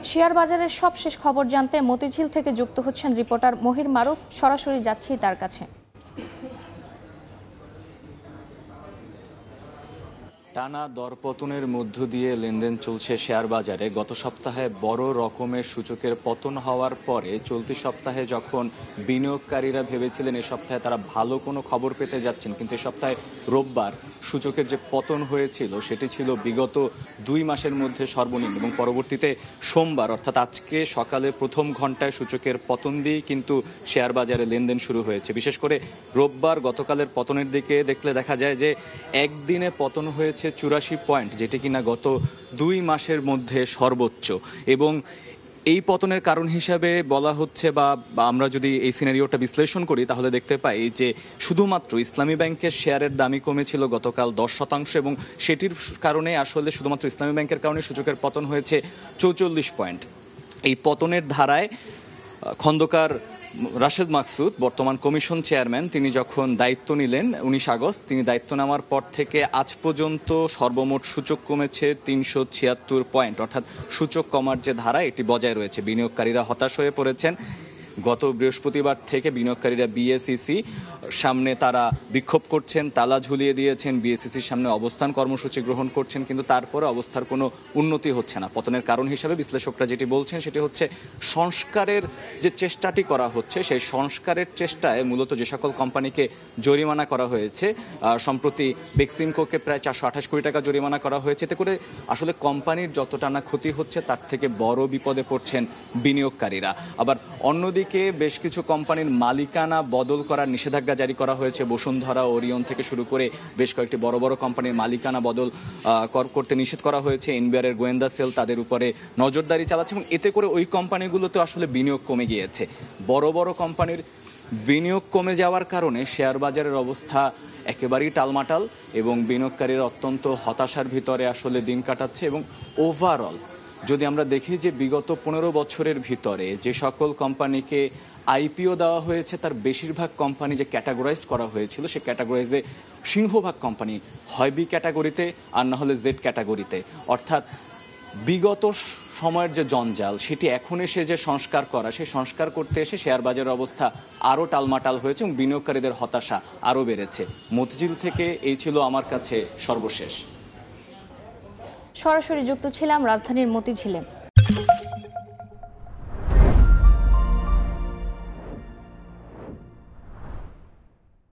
Share বাজারের সবশেষ খবর জানতে মতিঝিল থেকে যুক্ত হচ্ছেন রিপোর্টার মহির মারুফ। সরাসরি যাচ্ছি তার কাছে। টানা দরপতনের মধ্য দিয়ে লেনদেন চলছে শেয়ার বাজারে। গত সপ্তাহে বড় রকমের সূচকের পতন হওয়ার পরে চলতি সপ্তাহে যখন বিনিয়োগকারীরা ভেবেছিলেন এ সপ্তাহে তারা ভালো কোনো খবর পেতে যাচ্ছেন, কিন্তু এ সপ্তাহে রোববার সূচকের যে পতন হয়েছিল সেটি ছিল বিগত 2 মাসের মধ্যে সর্বনিম্ন, এবং পরবর্তীতে সোমবার অর্থাৎ আজকে সকালে প্রথম ঘন্টায় সূচকের পতন দিয়েই কিন্তু শেয়ার বাজারে লেনদেন শুরু হয়েছে। বিশেষ করে রোববার গতকালের পতনের দিকে দেখলে দেখা যায় যে একদিনে পতন হয়েছে 84 পয়েন্ট, যেটি কিনা গত 2 মাসের মধ্যে সর্বোচ্চ। এবং এই পতনের কারণ হিসাবে বলা হচ্ছে বা আমরা যদি এই সিনারিওটা বিশ্লেষণ করি তাহলে দেখতে পাই যে শুধুমাত্র ইসলামী ব্যাংকের শেয়ারের দামই কমেছিল গতকাল 10%, এবং সেটির কারণে আসলে শুধুমাত্র ইসলামী ব্যাংকের কারণে সূচকের পতন হয়েছে 44 পয়েন্ট। এই পতনের ধারায় খন্দকার রাশেদ মাকসুদ, বর্তমান কমিশন চেয়ারম্যান, তিনি যখন দায়িত্ব নিলেন 19 আগস্ট, তিনি দায়িত্ব নেওয়ার পর থেকে আজ পর্যন্ত সর্বমোট সূচক কমেছে 376 পয়েন্ট, অর্থাৎ সূচক কমার যে ধারা এটি বজায় রয়েছে। বিনিয়োগকারীরা হতাশ হয়ে পড়েছেন। গত বৃহস্পতিবার থেকে বিনিয়োগকারীরা বিএসইসি সামনে তারা বিক্ষোভ করছেন, তালা ঝুলিয়ে দিয়েছেন, বিএসইসির সামনে অবস্থান কর্মসূচি গ্রহণ করছেন, কিন্তু তারপরে অবস্থার কোনো উন্নতি হচ্ছে না। পতনের কারণ হিসাবে বিশ্লেষকরা যেটি বলছেন সেটি হচ্ছে সংস্কারের যে চেষ্টাটি করা হচ্ছে, সেই সংস্কারের চেষ্টায় মূলত যে সকল কোম্পানিকে জরিমানা করা হয়েছে, সম্প্রতি বেক্সিমকোকে প্রায় 428 কোটি টাকা জরিমানা করা হয়েছে, এতে করে আসলে কোম্পানির যতটা না ক্ষতি হচ্ছে তার থেকে বড় বিপদে পড়ছেন বিনিয়োগকারীরা। আবার অন্যদিকে বেশ কিছু কোম্পানির মালিকানা বদল করার নিষেধাজ্ঞা জারি করা হয়েছে। বসুন্ধরা, ওরিয়ন থেকে শুরু করে বেশ কয়েকটি বড় বড় কোম্পানির মালিকানা বদল করতে নিষেধ করা হয়েছে। এনবিআরের গোয়েন্দা সেল তাদের উপরে নজরদারি চালাচ্ছে, এবং এতে করে ওই কোম্পানিগুলোতে আসলে বিনিয়োগ কমে গিয়েছে। বড় বড় কোম্পানির বিনিয়োগ কমে যাওয়ার কারণে শেয়ার বাজারের অবস্থা একেবারেই টালমাটাল, এবং বিনিয়োগকারীরা অত্যন্ত হতাশার ভিতরে আসলে দিন কাটাচ্ছে। এবং ওভারঅল যদি আমরা দেখি যে বিগত 15 বছরের ভিতরে যে সকল কোম্পানিকে আইপিও দেওয়া হয়েছে তার বেশিরভাগ কোম্পানি যে ক্যাটাগরাইজড করা হয়েছিল, সে ক্যাটাগরাইজে সিংহভাগ কোম্পানি হয় বি ক্যাটাগরিতে আর না হলে জেড ক্যাটাগরিতে। অর্থাৎ বিগত সময়ের যে জঞ্জাল সেটি এখন এসে যে সংস্কার করা, সেই সংস্কার করতে এসে শেয়ার বাজারের অবস্থা আরও টালমাটাল হয়েছে এবং বিনিয়োগকারীদের হতাশা আরও বেড়েছে। মতিঝিল থেকে এই ছিল আমার কাছে সর্বশেষ। সরাসরি যুক্ত ছিলাম রাজধানীর মতিঝিলে।